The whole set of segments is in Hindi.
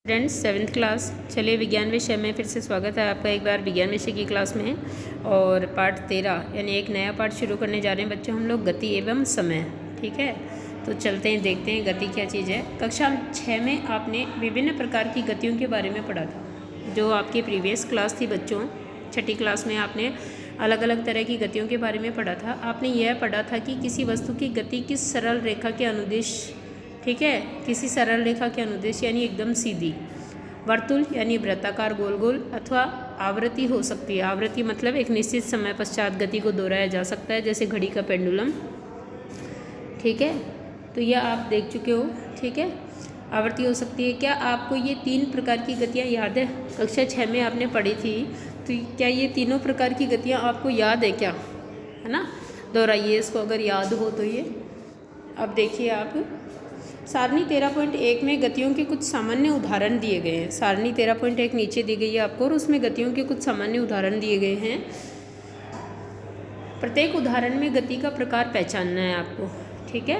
Students 7th class. चलिए विज्ञान विषय में फिर से स्वागत है आपका एक बार विज्ञान विषय की क्लास में। और पाठ 13 यानी एक नया पाठ शुरू करने जा रहे हैं बच्चों हम लोग, गति एवं समय। ठीक है, तो चलते हैं देखते हैं गति क्या चीज़ है। कक्षा 6 में आपने विभिन्न प्रकार की गतियों के बारे में पढ़ा था। जो आपकी प्रीवियस क्लास थी बच्चों, छठी क्लास में आपने अलग अलग तरह की गतियों के बारे में पढ़ा था। आपने यह पढ़ा था कि किसी वस्तु की गति किस सरल रेखा के अनुदिश, ठीक है, किसी सरल रेखा के अनुदिश यानी एकदम सीधी, वर्तुल यानी वृत्ताकार गोल गोल, अथवा आवृत्ति हो सकती है। आवृत्ति मतलब एक निश्चित समय पश्चात गति को दोहराया जा सकता है, जैसे घड़ी का पेंडुलम। ठीक है, तो यह आप देख चुके हो। ठीक है, आवृत्ति हो सकती है। क्या आपको ये 3 प्रकार की गतियाँ याद है? कक्षा 6 में आपने पढ़ी थी, तो क्या ये तीनों प्रकार की गतियाँ आपको याद है क्या? है ना, दोहराइए इसको अगर याद हो तो। ये अब देखिए आप, सारणी 13.1 में गतियों के कुछ सामान्य उदाहरण दिए गए हैं। सारणी 13.1 नीचे दी गई है आपको, और उसमें गतियों के कुछ सामान्य उदाहरण दिए गए हैं। प्रत्येक उदाहरण में गति का प्रकार पहचानना है आपको। ठीक है,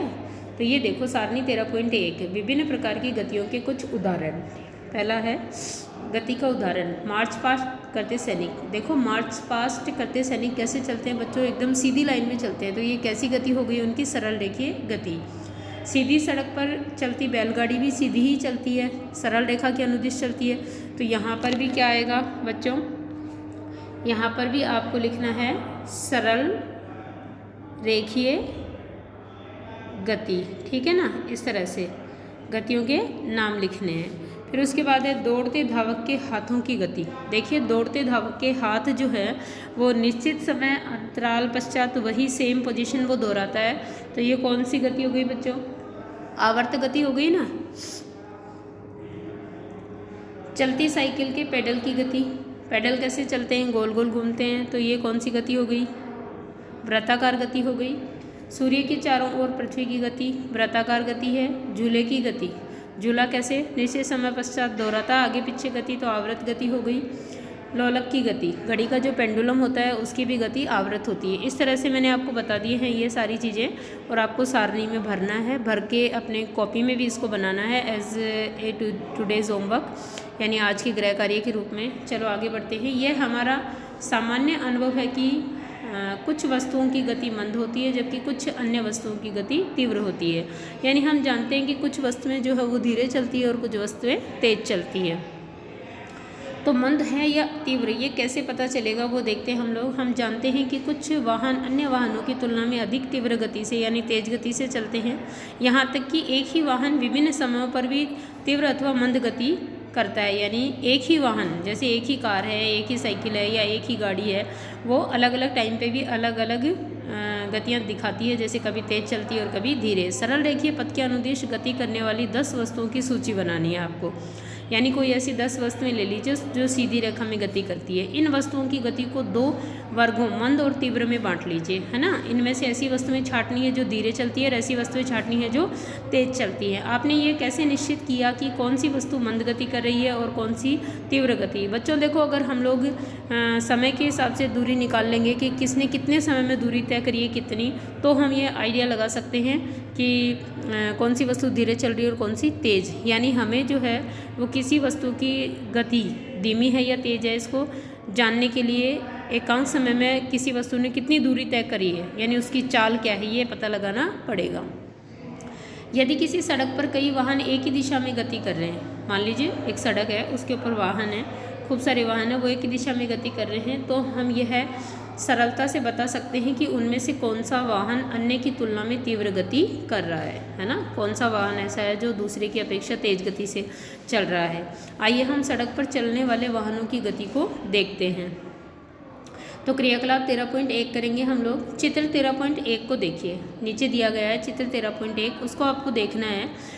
तो ये देखो सारणी 13.1 विभिन्न प्रकार की गतियों के कुछ उदाहरण। पहला है गति का उदाहरण, मार्च पास्ट करते सैनिक। देखो मार्च पास्ट करते सैनिक कैसे चलते हैं बच्चों? एकदम सीधी लाइन में चलते हैं। तो ये कैसी गति हो गई उनकी? सरल रेखीय गति। सीधी सड़क पर चलती बैलगाड़ी भी सीधी ही चलती है, सरल रेखा के अनुदिश चलती है। तो यहाँ पर भी क्या आएगा बच्चों? यहाँ पर भी आपको लिखना है सरल रेखीय गति। ठीक है ना, इस तरह से गतियों के नाम लिखने हैं। फिर उसके बाद है दौड़ते धावक के हाथों की गति। देखिए दौड़ते धावक के हाथ जो है वो निश्चित समय अंतराल पश्चात वही सेम पोजीशन वो दोहराता है। तो ये कौन सी गति हो गई बच्चों? आवर्त गति हो गई ना। चलती साइकिल के पेडल की गति। पेडल कैसे चलते हैं? गोल गोल घूमते हैं। तो ये कौन सी गति हो गई? वृत्ताकार गति हो गई। सूर्य के चारों ओर पृथ्वी की गति वृत्ताकार गति है। झूले की गति, झूला कैसे? निश्चित समय पश्चात दोहराता, आगे पीछे गति, तो आवृत गति हो गई। लोलक की गति, घड़ी का जो पेंडुलम होता है उसकी भी गति आवृत होती है। इस तरह से मैंने आपको बता दिए हैं ये सारी चीज़ें, और आपको सारणी में भरना है, भर के अपने कॉपी में भी इसको बनाना है एज ए टुडेज होमवर्क, यानी आज के गृह कार्य के रूप में। चलो आगे बढ़ते हैं। यह हमारा सामान्य अनुभव है कि कुछ वस्तुओं की गति मंद होती है जबकि कुछ अन्य वस्तुओं की गति तीव्र होती है। यानी हम जानते हैं कि कुछ वस्तुएं जो है वो धीरे चलती है और कुछ वस्तुएं तेज चलती है। तो मंद है या तीव्र, ये कैसे पता चलेगा वो देखते हैं हम लोग। हम जानते हैं कि कुछ वाहन अन्य वाहनों की तुलना में अधिक तीव्र गति से यानी तेज गति से चलते हैं। यहाँ तक कि एक ही वाहन विभिन्न समयों पर भी तीव्र अथवा मंद गति करता है। यानी एक ही वाहन, जैसे एक ही कार है, एक ही साइकिल है या एक ही गाड़ी है, वो अलग अलग टाइम पे भी अलग अलग गतियाँ दिखाती है, जैसे कभी तेज चलती है और कभी धीरे। सरल रेखीय पथ के अनुदिश गति करने वाली 10 वस्तुओं की सूची बनानी है आपको। यानी कोई ऐसी 10 वस्तुएं ले लीजिए जो सीधी रेखा में गति करती है। इन वस्तुओं की गति को 2 वर्गों मंद और तीव्र में बांट लीजिए, है ना। इनमें से ऐसी वस्तुएं छांटनी है जो धीरे चलती है और ऐसी वस्तुएं छांटनी है जो तेज चलती है। आपने ये कैसे निश्चित किया कि कौन सी वस्तु मंद गति कर रही है और कौन सी तीव्र गति? बच्चों देखो, अगर हम लोग समय के हिसाब से दूरी निकाल लेंगे कि किसने कितने समय में दूरी तय करी है कितनी, तो हम ये आइडिया लगा सकते हैं कि कौन सी वस्तु धीरे चल रही है और कौन सी तेज। यानी हमें जो है वो किसी वस्तु की गति धीमी है या तेज है, इसको जानने के लिए एकांक समय में किसी वस्तु ने कितनी दूरी तय करी है, यानी उसकी चाल क्या है, ये पता लगाना पड़ेगा। यदि किसी सड़क पर कई वाहन एक ही दिशा में गति कर रहे हैं, मान लीजिए एक सड़क है, उसके ऊपर वाहन है, खूब सारे वाहन है, वो एक ही दिशा में गति कर रहे हैं, तो हम यह सरलता से बता सकते हैं कि उनमें से कौन सा वाहन अन्य की तुलना में तीव्र गति कर रहा है ना। कौन सा वाहन ऐसा है जो दूसरे की अपेक्षा तेज गति से चल रहा है। आइए हम सड़क पर चलने वाले वाहनों की गति को देखते हैं। तो क्रियाकलाप 13.1 करेंगे हम लोग। चित्र 13.1 को देखिए, नीचे दिया गया है चित्र 13.1, उसको आपको देखना है।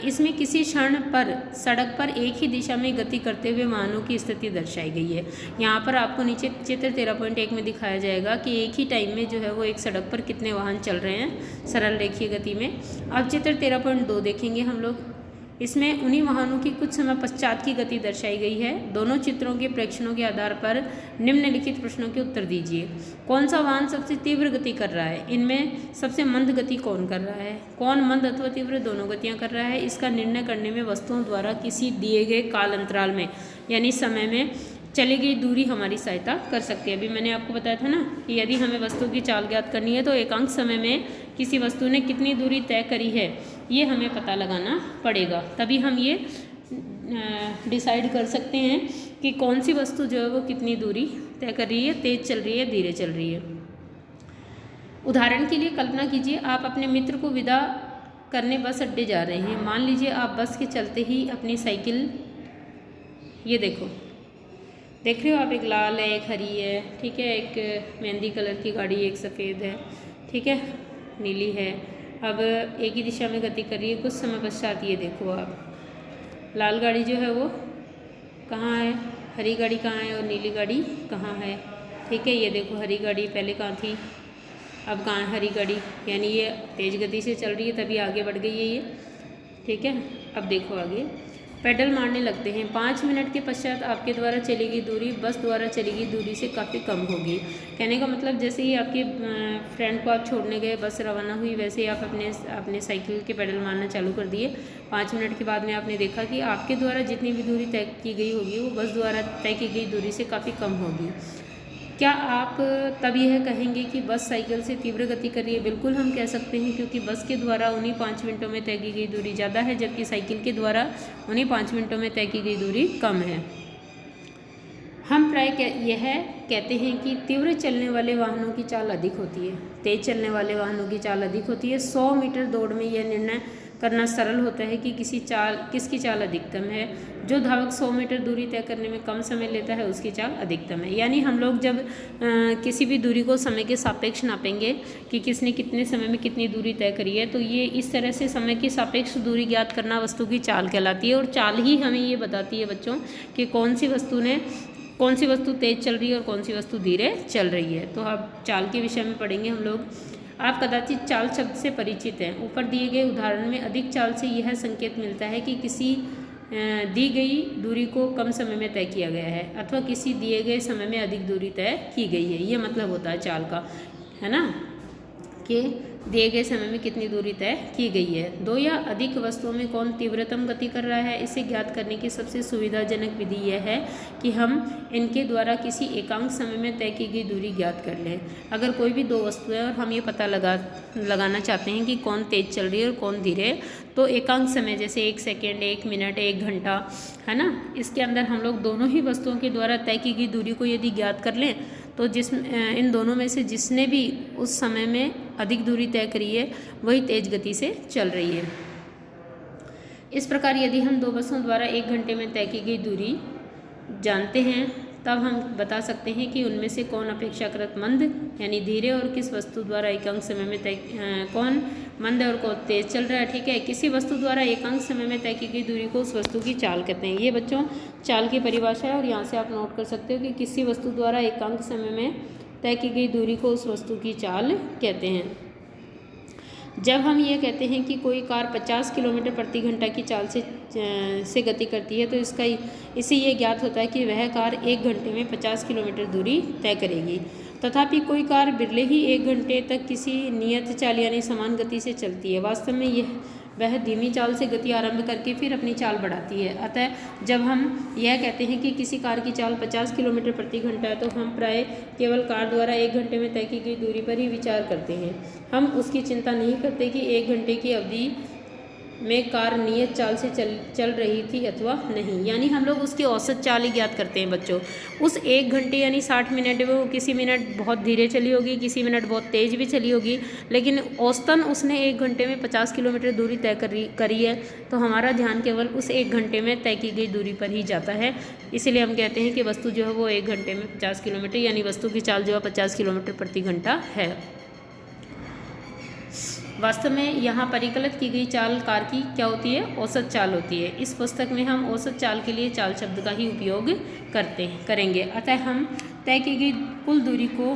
इसमें किसी क्षण पर सड़क पर एक ही दिशा में गति करते हुए वाहनों की स्थिति दर्शाई गई है। यहाँ पर आपको नीचे चित्र 13.1 में दिखाया जाएगा कि एक ही टाइम में जो है वो एक सड़क पर कितने वाहन चल रहे हैं सरल रेखीय गति में। अब चित्र 13.2 देखेंगे हम लोग। इसमें उन्हीं वाहनों की कुछ समय पश्चात की गति दर्शाई गई है। दोनों चित्रों के प्रेक्षणों के आधार पर निम्नलिखित प्रश्नों के उत्तर दीजिए। कौन सा वाहन सबसे तीव्र गति कर रहा है? इनमें सबसे मंद गति कौन कर रहा है? कौन मंद अथवा तीव्र दोनों गतियां कर रहा है? इसका निर्णय करने में वस्तुओं द्वारा किसी दिए गए काल अंतराल में यानी समय में चली गई दूरी हमारी सहायता कर सकती है। अभी मैंने आपको बताया था ना कि यदि हमें वस्तु की चाल ज्ञात करनी है तो एकांक समय में किसी वस्तु ने कितनी दूरी तय करी है ये हमें पता लगाना पड़ेगा, तभी हम ये डिसाइड कर सकते हैं कि कौन सी वस्तु जो है वो कितनी दूरी तय कर रही है, तेज चल रही है, धीरे चल रही है। उदाहरण के लिए कल्पना कीजिए आप अपने मित्र को विदा करने बस अड्डे जा रहे हैं। मान लीजिए आप बस के चलते ही अपनी साइकिल, ये देखो, देख रहे हो आप, एक लाल है, एक हरी है, ठीक है, एक मेहंदी कलर की गाड़ी, एक सफ़ेद है, ठीक है, नीली है। अब एक ही दिशा में गति कर रही है। कुछ समय पश्चात ये देखो आप, लाल गाड़ी जो है वो कहाँ है, हरी गाड़ी कहाँ है और नीली गाड़ी कहाँ है, ठीक है। ये देखो हरी गाड़ी पहले कहाँ थी, अब कहाँ है हरी गाड़ी, यानी ये तेज़ गति से चल रही है तभी आगे बढ़ गई है ये, ठीक है। अब देखो आगे, पेडल मारने लगते हैं। 5 मिनट के पश्चात आपके द्वारा चली गई दूरी बस द्वारा चली गई दूरी से काफ़ी कम होगी। कहने का मतलब जैसे ही आपके फ्रेंड को आप छोड़ने गए, बस रवाना हुई, वैसे ही आप अपने साइकिल के पेडल मारना चालू कर दिए। 5 मिनट के बाद में आपने देखा कि आपके द्वारा जितनी भी दूरी तय की गई होगी वो बस द्वारा तय की गई दूरी से काफ़ी कम होगी। क्या आप तब यह कहेंगे कि बस साइकिल से तीव्र गति कर रही है? बिल्कुल हम कह सकते हैं, क्योंकि बस के द्वारा उन्हीं 5 मिनटों में तय की गई दूरी ज़्यादा है, जबकि साइकिल के द्वारा उन्हीं 5 मिनटों में तय की गई दूरी कम है। हम प्राय यह कहते हैं कि तीव्र चलने वाले वाहनों की चाल अधिक होती है, तेज चलने वाले वाहनों की चाल अधिक होती है। 100 मीटर दौड़ में यह निर्णय करना सरल होता है कि किसकी चाल अधिकतम है। जो धावक 100 मीटर दूरी तय करने में कम समय लेता है उसकी चाल अधिकतम है। यानी हम लोग जब किसी भी दूरी को समय के सापेक्ष नापेंगे कि किसने कितने समय में कितनी दूरी तय करी है, तो ये इस तरह से समय की सापेक्ष दूरी ज्ञात करना वस्तु की चाल कहलाती है। और चाल ही हमें ये बताती है बच्चों कि कौन सी वस्तु तेज चल रही है और कौन सी वस्तु धीरे चल रही है। तो अब चाल के विषय में पढ़ेंगे हम लोग। आप कदाचित चाल शब्द से परिचित हैं। ऊपर दिए गए उदाहरण में अधिक चाल से यह संकेत मिलता है कि किसी दी गई दूरी को कम समय में तय किया गया है अथवा किसी दिए गए समय में अधिक दूरी तय की गई है। ये मतलब होता है चाल का, है ना, कि दिए गए समय में कितनी दूरी तय की गई है। 2 या अधिक वस्तुओं में कौन तीव्रतम गति कर रहा है, इसे ज्ञात करने की सबसे सुविधाजनक विधि यह है कि हम इनके द्वारा किसी एकांक समय में तय की गई दूरी ज्ञात कर लें। अगर कोई भी 2 वस्तुएं और हम ये पता लगाना चाहते हैं कि कौन तेज चल रही है और कौन धीरे, तो एकांक समय जैसे 1 सेकेंड, 1 मिनट, 1 घंटा, है ना, इसके अंदर हम लोग दोनों ही वस्तुओं के द्वारा तय की गई दूरी को यदि ज्ञात कर लें तो इन दोनों में से जिसने भी उस समय में अधिक दूरी तय करी है वही तेज गति से चल रही है। इस प्रकार यदि हम 2 बसों द्वारा 1 घंटे में तय की गई दूरी जानते हैं तब हम बता सकते हैं कि उनमें से कौन अपेक्षाकृत मंद यानी धीरे और किस वस्तु द्वारा एकांक समय में कौन मंद और कौन तेज चल रहा है। ठीक है, किसी वस्तु द्वारा एकांक समय में तय की गई दूरी को उस वस्तु की चाल कहते हैं। ये बच्चों चाल की परिभाषा है और यहाँ से आप नोट कर सकते हो कि किसी वस्तु द्वारा एकांक समय में तय की गई दूरी को उस वस्तु की चाल कहते हैं। जब हम ये कहते हैं कि कोई कार 50 किलोमीटर प्रति घंटा की चाल से गति करती है तो इससे ये ज्ञात होता है कि वह कार 1 घंटे में 50 किलोमीटर दूरी तय करेगी। तथापि कोई कार बिरले ही 1 घंटे तक किसी नियत चाल यानी समान गति से चलती है। वास्तव में वह धीमी चाल से गति आरंभ करके फिर अपनी चाल बढ़ाती है। अतः जब हम यह कहते हैं कि किसी कार की चाल 50 किलोमीटर प्रति घंटा है तो हम प्राय केवल कार द्वारा 1 घंटे में तय की गई दूरी पर ही विचार करते हैं। हम उसकी चिंता नहीं करते कि 1 घंटे की अवधि में कार नियत चाल से चल रही थी अथवा नहीं, यानी हम लोग उसकी औसत चाल ही ज्ञात करते हैं बच्चों। उस 1 घंटे यानी 60 मिनट में वो किसी मिनट बहुत धीरे चली होगी, किसी मिनट बहुत तेज़ भी चली होगी, लेकिन औसतन उसने 1 घंटे में 50 किलोमीटर दूरी तय करी है। तो हमारा ध्यान केवल उस 1 घंटे में तय की गई दूरी पर ही जाता है। इसीलिए हम कहते हैं कि वस्तु जो है वो 1 घंटे में 50 किलोमीटर यानी वस्तु की चाल जो है 50 किलोमीटर प्रति घंटा है। वास्तव में यहाँ परिकलित की गई चाल कार की क्या होती है, औसत चाल होती है। इस पुस्तक में हम औसत चाल के लिए चाल शब्द का ही उपयोग करेंगे। अतः हम तय की गई कुल दूरी को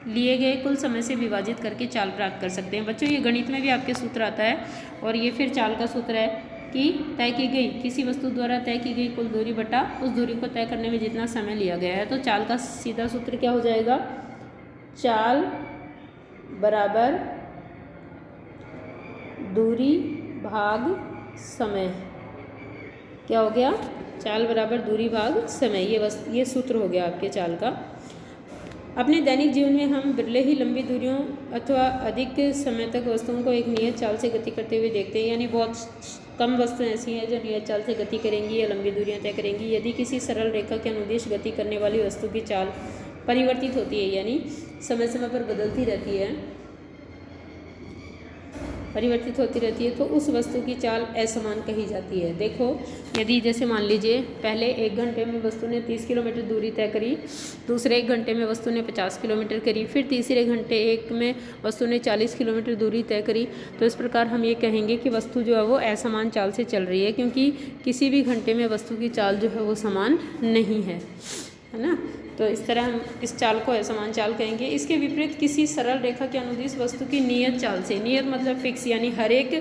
लिए गए कुल समय से विभाजित करके चाल प्राप्त कर सकते हैं। बच्चों ये गणित में भी आपके सूत्र आता है और ये फिर चाल का सूत्र है। कि तय की गई किसी वस्तु द्वारा तय की गई कुल दूरी बटा उस दूरी को तय करने में जितना समय लिया गया है। तो चाल का सीधा सूत्र क्या हो जाएगा, चाल बराबर दूरी भाग समय। क्या हो गया, चाल बराबर दूरी भाग समय। ये सूत्र हो गया आपके चाल का। अपने दैनिक जीवन में हम बिरले ही लंबी दूरियों अथवा अधिक समय तक वस्तुओं को एक नियत चाल से गति करते हुए देखते हैं, यानी बहुत कम वस्तुएं ऐसी हैं जो नियत चाल से गति करेंगी या लंबी दूरियां तय करेंगी। यदि किसी सरल रेखा के अनुदिश गति करने वाली वस्तु की चाल परिवर्तित होती है, यानी समय समय पर बदलती रहती है, परिवर्तित होती रहती है, तो उस वस्तु की चाल असमान कही जाती है। देखो, यदि जैसे मान लीजिए पहले 1 घंटे में वस्तु ने 30 किलोमीटर दूरी तय करी, दूसरे 1 घंटे में वस्तु ने 50 किलोमीटर करी, फिर तीसरे घंटे एक में वस्तु ने 40 किलोमीटर दूरी तय करी, तो इस प्रकार हम ये कहेंगे कि वस्तु जो है वो असमान चाल से चल रही है, क्योंकि किसी भी घंटे में वस्तु की चाल जो है वो समान नहीं है ना। तो इस तरह हम इस चाल को असमान चाल कहेंगे। इसके विपरीत किसी सरल रेखा के अनुदिश वस्तु की नियत चाल से, नियत मतलब फिक्स, यानी हर एक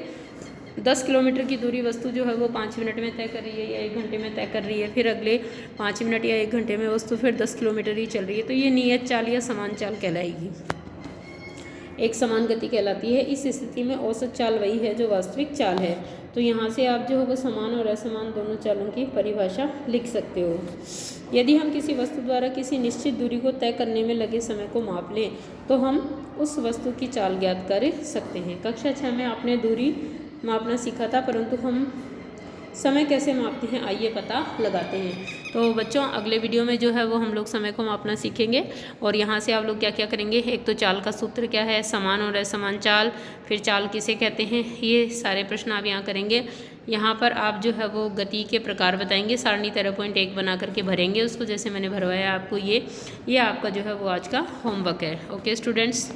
10 किलोमीटर की दूरी वस्तु जो है वो 5 मिनट में तय कर रही है या 1 घंटे में तय कर रही है, फिर अगले 5 मिनट या 1 घंटे में वस्तु फिर 10 किलोमीटर ही चल रही है, तो ये नियत चाल या समान चाल कहलाएगी, एक समान गति कहलाती है। इस स्थिति में औसत चाल वही है जो वास्तविक चाल है। तो यहाँ से आप जो है वो समान और असमान दोनों चालों की परिभाषा लिख सकते हो। यदि हम किसी वस्तु द्वारा किसी निश्चित दूरी को तय करने में लगे समय को माप लें तो हम उस वस्तु की चाल ज्ञात कर सकते हैं। कक्षा 6 में आपने दूरी मापना सीखा था, परंतु हम समय कैसे मापते हैं आइए पता लगाते हैं। तो बच्चों, अगले वीडियो में जो है वो हम लोग समय को मापना सीखेंगे, और यहाँ से आप लोग क्या क्या करेंगे, एक तो चाल का सूत्र क्या है, समान और असमान चाल, फिर चाल किसे कहते हैं, ये सारे प्रश्न आप यहाँ करेंगे। यहाँ पर आप जो है वो गति के प्रकार बताएंगे, सारणी 13.1 बना करके भरेंगे उसको, जैसे मैंने भरवाया आपको। ये आपका जो है वो आज का होमवर्क है। Okay students.